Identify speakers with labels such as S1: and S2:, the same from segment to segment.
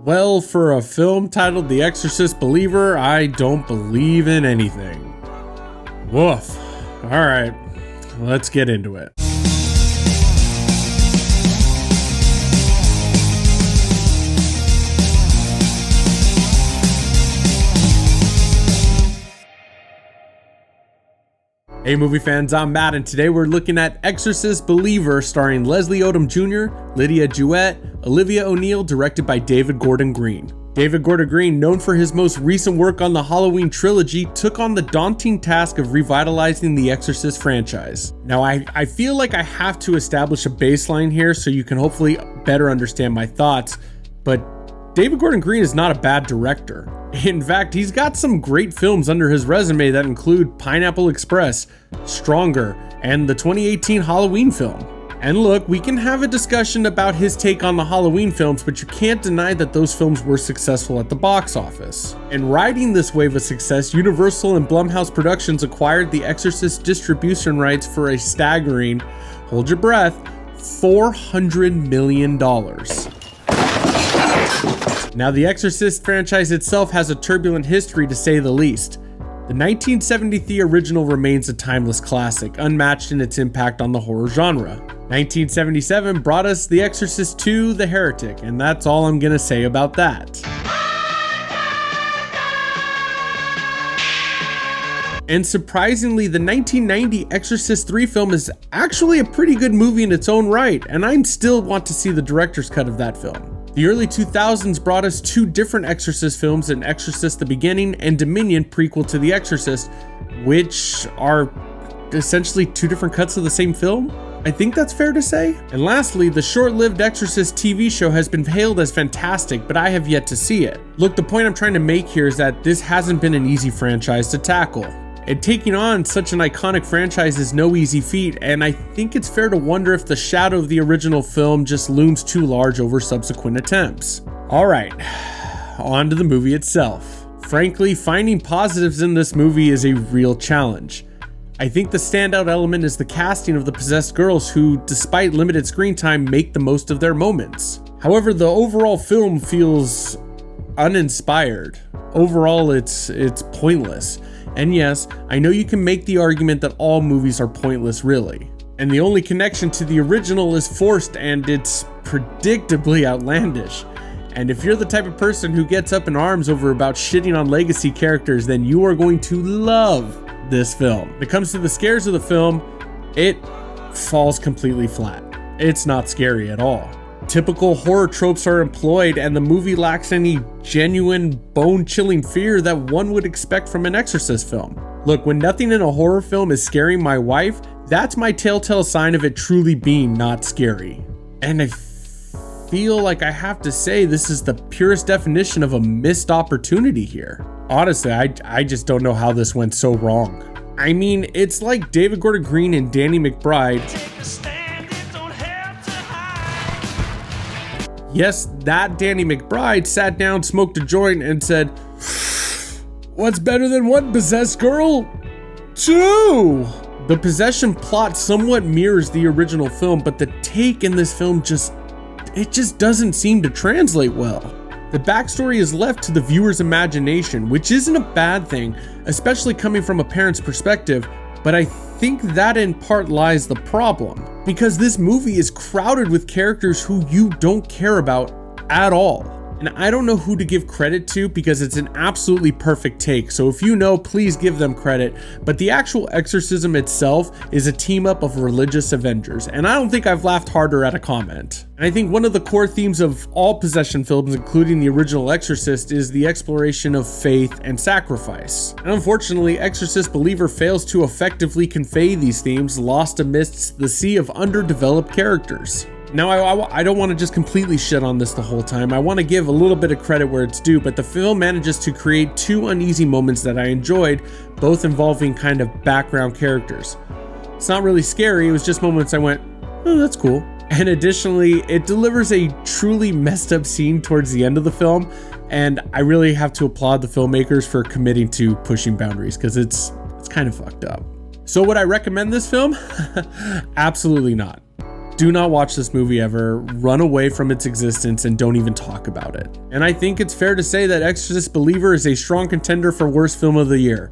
S1: Well, for a film titled The Exorcist Believer, I don't believe in anything. Woof. Alright, let's get into it. Hey movie fans, I'm Matt, and today we're looking at Exorcist Believer, starring Leslie Odom Jr., Lydia Jewett, Olivia O'Neill, directed by David Gordon Green. David Gordon Green, known for his most recent work on the Halloween trilogy, took on the daunting task of revitalizing the Exorcist franchise. Now, I feel like I have to establish a baseline here so you can hopefully better understand my thoughts, but David Gordon Green is not a bad director. In fact, he's got some great films under his resume that include Pineapple Express, Stronger, and the 2018 Halloween film. And look, we can have a discussion about his take on the Halloween films, but you can't deny that those films were successful at the box office. And riding this wave of success, Universal and Blumhouse Productions acquired the Exorcist distribution rights for a staggering, hold your breath, $400 million. Now, the Exorcist franchise itself has a turbulent history, to say the least. The 1973 original remains a timeless classic, unmatched in its impact on the horror genre. 1977 brought us The Exorcist 2: The Heretic, and that's all I'm gonna say about that. And surprisingly, the 1990 Exorcist 3 film is actually a pretty good movie in its own right, and I still want to see the director's cut of that film. The early 2000s brought us two different Exorcist films, in Exorcist the Beginning and Dominion, prequel to The Exorcist, which are essentially two different cuts of the same film. I think that's fair to say. And lastly, the short-lived Exorcist TV show has been hailed as fantastic, but I have yet to see it. Look, the point I'm trying to make here is that this hasn't been an easy franchise to tackle. And taking on such an iconic franchise is no easy feat, and I think it's fair to wonder if the shadow of the original film just looms too large over subsequent attempts. Alright, on to the movie itself. Frankly, finding positives in this movie is a real challenge. I think the standout element is the casting of the possessed girls who, despite limited screen time, make the most of their moments. However, the overall film feels uninspired. Overall, it's pointless. And yes, I know you can make the argument that all movies are pointless really. And the only connection to the original is forced, and it's predictably outlandish. And if you're the type of person who gets up in arms over about shitting on legacy characters, then you are going to love this film. When it comes to the scares of the film, it falls completely flat. It's not scary at all. Typical horror tropes are employed, and the movie lacks any genuine bone-chilling fear that one would expect from an Exorcist film. Look, when nothing in a horror film is scaring my wife, that's my telltale sign of it truly being not scary. And I feel like I have to say this is the purest definition of a missed opportunity here. Honestly, I just don't know how this went so wrong. I mean, it's like David Gordon Green and Danny McBride. Yes, that Danny McBride sat down, smoked a joint, and said, "What's better than one possessed girl? Two!" The possession plot somewhat mirrors the original film, but the take in this film just doesn't seem to translate well. The backstory is left to the viewer's imagination, which isn't a bad thing, especially coming from a parent's perspective, but I think that in part lies the problem. Because this movie is crowded with characters who you don't care about at all. And I don't know who to give credit to because it's an absolutely perfect take, so if you know, please give them credit. But the actual exorcism itself is a team up of religious Avengers, and I don't think I've laughed harder at a comment. And I think one of the core themes of all possession films, including the original Exorcist, is the exploration of faith and sacrifice. And unfortunately, Exorcist Believer fails to effectively convey these themes, lost amidst the sea of underdeveloped characters. Now, I don't want to just completely shit on this the whole time. I want to give a little bit of credit where it's due, but the film manages to create two uneasy moments that I enjoyed, both involving kind of background characters. It's not really scary, it was just moments I went, oh, that's cool. And additionally, it delivers a truly messed up scene towards the end of the film, and I really have to applaud the filmmakers for committing to pushing boundaries, because it's kind of fucked up. So would I recommend this film? Absolutely not. do not watch this movie ever, run away from its existence, and don't even talk about it. And I think it's fair to say that Exorcist Believer is a strong contender for worst film of the year.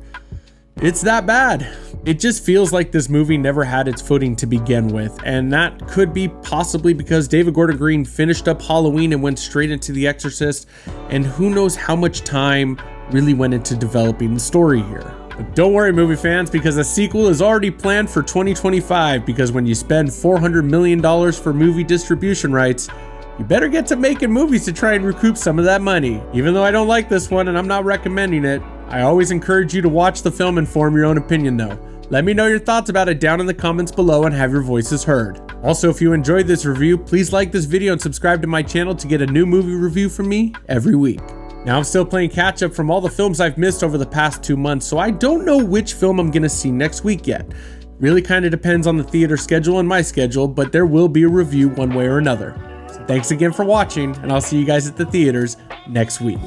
S1: It's that bad. It just feels like this movie never had its footing to begin with, and that could be possibly because David Gordon Green finished up Halloween and went straight into The Exorcist, and who knows how much time really went into developing the story here. But don't worry, movie fans, because a sequel is already planned for 2025, because when you spend $400 million for movie distribution rights, you better get to making movies to try and recoup some of that money. Even though I don't like this one and I'm not recommending it, I always encourage you to watch the film and form your own opinion though. Let me know your thoughts about it down in the comments below and have your voices heard. Also, if you enjoyed this review, please like this video and subscribe to my channel to get a new movie review from me every week. Now, I'm still playing catch up from all the films I've missed over the past 2 months, so I don't know which film I'm gonna see next week yet. Really kind of depends on the theater schedule and my schedule, but there will be a review one way or another. So thanks again for watching, and I'll see you guys at the theaters next week.